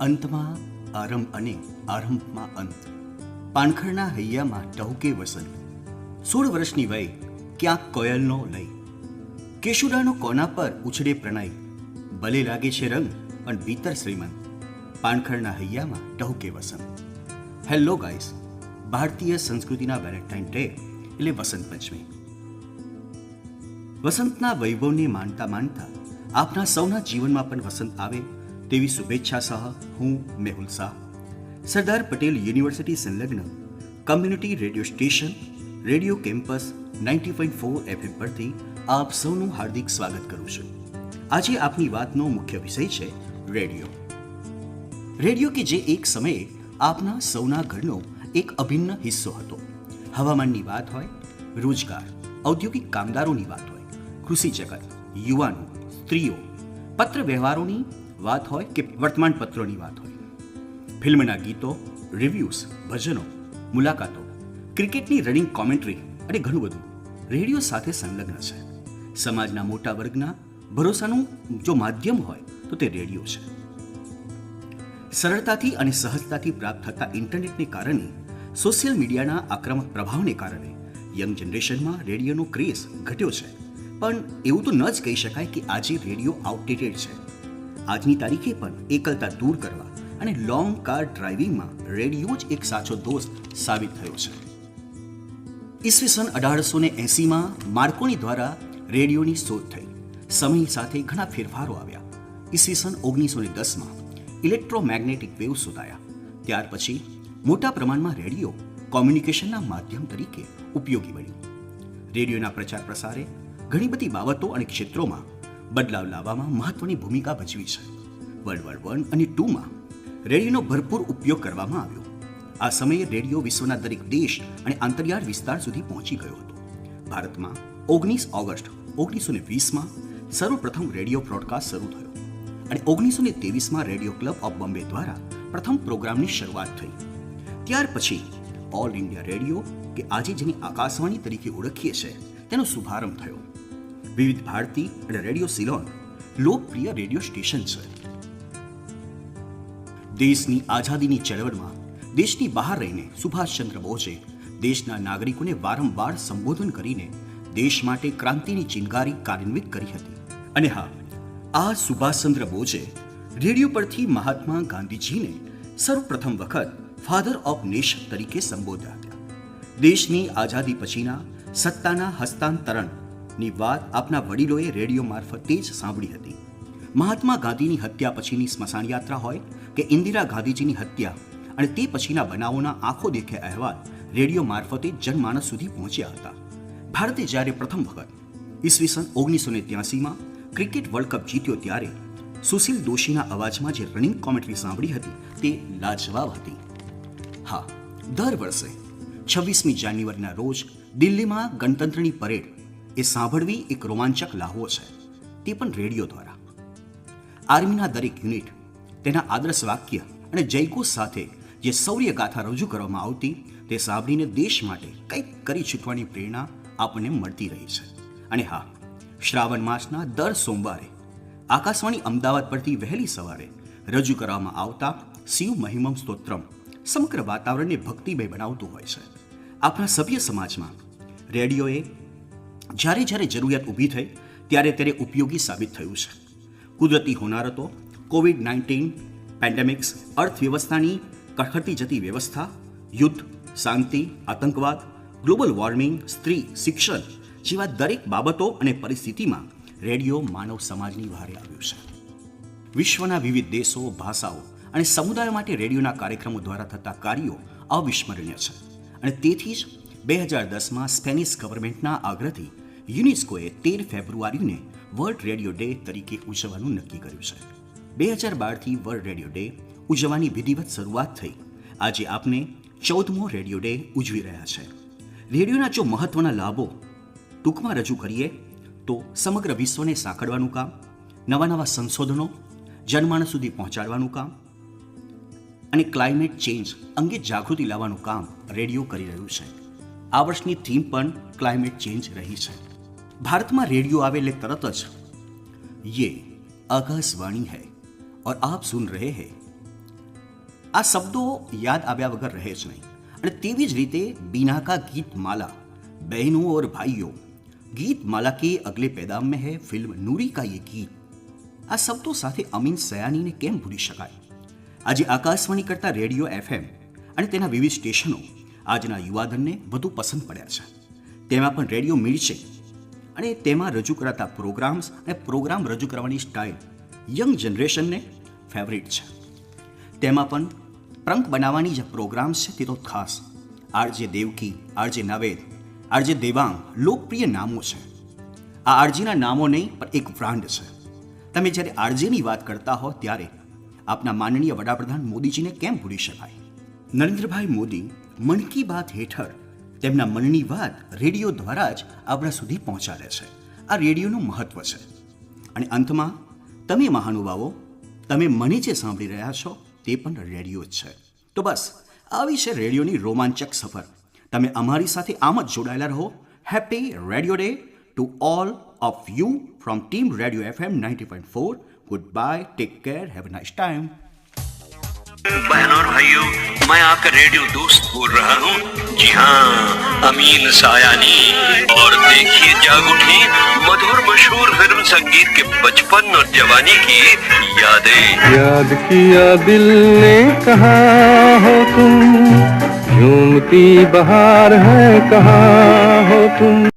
અંતમાં આરંભ અને આરંભમાં અંત. પાનખરના હૈયામાં ટહુકે વસંત. 16 વર્ષની વય ક્યાંક કોયલનો લય. કેશુડાનો કોના પર ઉછળે પ્રણય. ભલે લાગે છે રંગ પણ ભીતર શ્રીમંત. પાનખરના હૈયામાં ટહુકે વસંત. હેલો ગાઈસ, ભારતીય સંસ્કૃતિના વેલેન્ટાઇન ડે એટલે વસંત પંચમી. વસંતના વૈભવને માનતા માનતા આપના સૌના જીવનમાં પણ વસંત આવે તેવી શુભેચ્છા સહ હું મેહુલ શાહ, સરદાર પટેલ યુનિવર્સિટી સંલગ્ન community radio station radio campus 90.4 FM પરથી આપ સૌનું હાર્દિક સ્વાગત કરું છું. આજે આપની વાતનો મુખ્ય વિષય છે રેડિયો. રેડિયો કે જે એક સમયે આપના સૌના ઘરનો એક અભિન્ન હિસ્સો હતો. હવામાનની વાત હોય, રોજગાર, ઔદ્યોગિક કામદારોની વાત હોય, કૃષિ જગત, યુવાનો, સ્ત્રીઓ, પત્ર વ્યવહારોની વાત હોય કે વર્તમાન પત્રોની વાત હોય, ફિલ્મના ગીતો, રિવ્યૂઝ, ભજનો, મુલાકાતો, ક્રિકેટની રનિંગ કોમેન્ટ્રી અને ઘણું બધું રેડિયો સાથે સંલગ્ન છે. સમાજના મોટા વર્ગના ભરોસાનું જો માધ્યમ હોય તો તે રેડિયો છે. સરળતાથી અને સહજતાથી પ્રાપ્ત થતા ઇન્ટરનેટને કારણે, સોશિયલ મીડિયાના આક્રમક પ્રભાવને કારણે યંગ જનરેશનમાં રેડિયોનો ક્રેઝ ઘટ્યો છે. પણ એવું તો ન જ કહી શકાય કે આજે રેડિયો આઉટડેટેડ છે. આજની તારીખે પણ એકલતા દૂર કરવા અને લોંગ કાર ડ્રાઇવિંગમાં રેડિયો જ એક સાચો દોસ્ત સાબિત થયો છે. ઈસવીસન 1880માં માર્કોની દ્વારા રેડિયોની શોધ થઈ. સમય સાથે ઘણા ફેરફારો આવ્યા. ઈસવીસન 1910માં ઇલેક્ટ્રોમેગ્નેટિક વેવ શોધાયા. ત્યાર પછી મોટા પ્રમાણમાં રેડિયો કોમ્યુનિકેશનના માધ્યમ તરીકે ઉપયોગી બન્યું. રેડિયોના પ્રચાર પ્રસારે ઘણી બધી બાબતો અને ક્ષેત્રોમાં બદલાવ લાવવામાં મહત્વની ભૂમિકા ભજવી છે. વર્લ્ડ વોર I અને II રેડિયોનો ભરપૂર ઉપયોગ કરવામાં આવ્યો. આ સમયે રેડિયો વિશ્વના દરેક દેશ અને આંતરિયાળ વિસ્તાર સુધી પહોંચી ગયો હતો. ભારતમાં 19 ઓગસ્ટ 1920માં સર્વપ્રથમ રેડિયો બ્રોડકાસ્ટ શરૂ થયો અને 1923માં રેડિયો ક્લબ ઓફ બોમ્બે દ્વારા પ્રથમ પ્રોગ્રામની શરૂઆત થઈ. ત્યાર પછી ઓલ ઇન્ડિયા રેડિયો કે આજે જેની આકાશવાણી તરીકે ઓળખીએ છીએ તેનો શુભારંભ થયો. વિવિધ ભારતી અને રેડિયો સિલોન લોકપ્રિય રેડિયો સ્ટેશન છે. દેશની આઝાદીની ચળવળમાં દેશની બહાર રહીને સુભાષચંદ્ર બોઝે દેશના નાગરિકોને વારંવાર સંબોધન કરીને દેશ માટે ક્રાંતિની ચિનગારી કાર્યાન્વિત કરી હતી. અને હા, આ સુભાષચંદ્ર બોઝે રેડિયો પરથી મહાત્મા ગાંધીજીને સર્વપ્રથમ વખત ફાધર ઓફ નેશન તરીકે સંબોધ્યા હતા. દેશની આઝાદી પછીના સત્તાના હસ્તાંતરણની વાત આપના વડીલોએ રેડિયો મારફતે જ સાંભળી હતી. મહાત્મા ગાંધીની હત્યા પછીની સ્મશાન યાત્રા હોય કે ઇન્દિરા ગાંધીજીની હત્યા અને તે પછીના બનાવોના આંખો દેખે અહેવાલ રેડિયો મારફતે જનમાનસ સુધી પહોંચ્યા હતા. ભારતે જ્યારે પ્રથમ વખત ઈસવીસન 1983માં ક્રિકેટ વર્લ્ડ કપ જીત્યો ત્યારે સુશીલ દોશીના અવાજમાં જે રનિંગ કોમેન્ટ્રી સાંભળી હતી તે લાજવાબ હતી. હા, દર વર્ષે 26મી જાન્યુઆરીના રોજ દિલ્હીમાં ગણતંત્રની પરેડ એ સાંભળવી એક રોમાંચક લાહવો છે, તે પણ રેડિયો દ્વારા. આર્મીના દરેક યુનિટ તેના આદર્શ વાક્ય અને જયઘોષ સાથે જે શૌર્ય ગાથા રજૂ કરવામાં આવતી તે સાંભળીને દેશ માટે કંઈક કરી છૂટવાની પ્રેરણા આપણને મળતી રહી છે. અને હા, શ્રાવણ માસના દર સોમવારે આકાશવાણી અમદાવાદ પરથી વહેલી સવારે રજૂ કરવામાં આવતા શિવ મહિમમ સ્તોત્રમ સમગ્ર વાતાવરણને ભક્તિમય બનાવતું હોય છે. આપણા સભ્ય સમાજમાં રેડિયોએ જ્યારે જ્યારે જરૂરિયાત ઊભી થઈ ત્યારે ત્યારે ઉપયોગી સાબિત થયું છે. કુદરતી હોનારતો, COVID-19 પેન્ડેમિક્સ, અર્થવ્યવસ્થાની કથળતી જતી વ્યવસ્થા, યુદ્ધ, શાંતિ, આતંકવાદ, ગ્લોબલ વોર્મિંગ, સ્ત્રી, શિક્ષણ જેવા દરેક બાબતો અને પરિસ્થિતિમાં રેડિયો માનવ સમાજની વહારે આવ્યું છે. વિશ્વના વિવિધ દેશો, ભાષાઓ અને સમુદાયો માટે રેડિયોના કાર્યક્રમો દ્વારા થતા કાર્યો અવિસ્મરણીય છે. અને તેથી જ 2010માં સ્પેનિશ ગવર્મેન્ટના આગ્રહથી યુનેસ્કોએ 13 ફેબ્રુઆરીને વર્લ્ડ રેડિયો ડે તરીકે ઉજવવાનું નક્કી કર્યું છે. 2012થી વર્લ્ડ રેડિયો ડે ઉજવવાની વિધિવત શરૂઆત થઈ. આજે આપણે 14મો રેડિયો ડે ઉજવી રહ્યા છે. રેડિયોના જો મહત્વના લાભો ટૂંકમાં રજૂ કરીએ તો સમગ્ર વિશ્વને સાંકળવાનું કામ, નવા નવા સંશોધનો જનમાનસ સુધી પહોંચાડવાનું કામ અને ક્લાઇમેટ ચેન્જ અંગે જાગૃતિ લાવવાનું કામ રેડિયો કરી રહ્યું છે. આ વર્ષની થીમ પણ ક્લાઇમેટ ચેન્જ રહી છે. ભારતમાં રેડિયો આવે એટલે તરત જ ये आकाशवाणी है और आप सुन रहे हैं આ શબ્દો યાદ આવ્યા વગર રહે જ નહીં. અને તેવી જ રીતે બીના કા ગીત માલા, બહેનો ઓર ભાઈઓ, ગીત માલા કે અગલે पैदाम में है फिल्म नूरी का ये गीत. આ શબ્દો સાથે અમીન સયાનીને કેમ ભૂલી શકાય? આજે આકાશવાણી કરતા રેડિયો FM અને તેના વિવિધ સ્ટેશનો આજના યુવાધનને વધુ પસંદ પડ્યા છે. તેમાં પણ રેડિયો મિર્ચે અને તેમાં રજૂ કરાતા પ્રોગ્રામ્સ અને પ્રોગ્રામ રજૂ કરવાની સ્ટાઇલ યંગ જનરેશનને ફેવરિટ છે. તેમાં પણ પ્ರಂક બનાવવાની જે પ્રોગ્રામ્સ છે તે તો ખાસ RJ Devki, RJ Naved, RJ Devang લોકપ્રિય નામો છે. આ આરજીના નામો નહીં પણ એક બ્રાન્ડ છે. તમે જ્યારે આરજેની વાત કરતા હો ત્યારે આપના માનનીય વડાપ્રધાન મોદીજીને કેમ ભૂલી શકાય? નરેન્દ્રભાઈ મોદી મન કી બાત હેઠળ તેમના મનની વાત રેડિયો દ્વારા જ આપણા સુધી પહોંચાડે છે. આ રેડિયોનું મહત્વ છે. અને અંતમાં તમે મહાનુભાવો, તમે મને જે સાંભળી રહ્યા છો તે પણ રેડિયો જ છે. તો બસ આવી છે રેડિયોની રોમાંચક સફર. તમે અમારી સાથે આમ જ જોડાયેલા રહો. Happy radio day to all of you from team radio FM 90.4. Good bye, take care, have a nice time. बहनों और भाइयों, मैं आपका रेडियो दोस्त बोल रहा हूँ. जी हाँ, अमीन सायानी. और देखिए जाग उठी मधुर मशहूर फिल्म संगीत के बचपन और जवानी की यादें. याद किया दिल ने, कहाँ हो तुम, झूमती बहार है कहाँ हो तुम.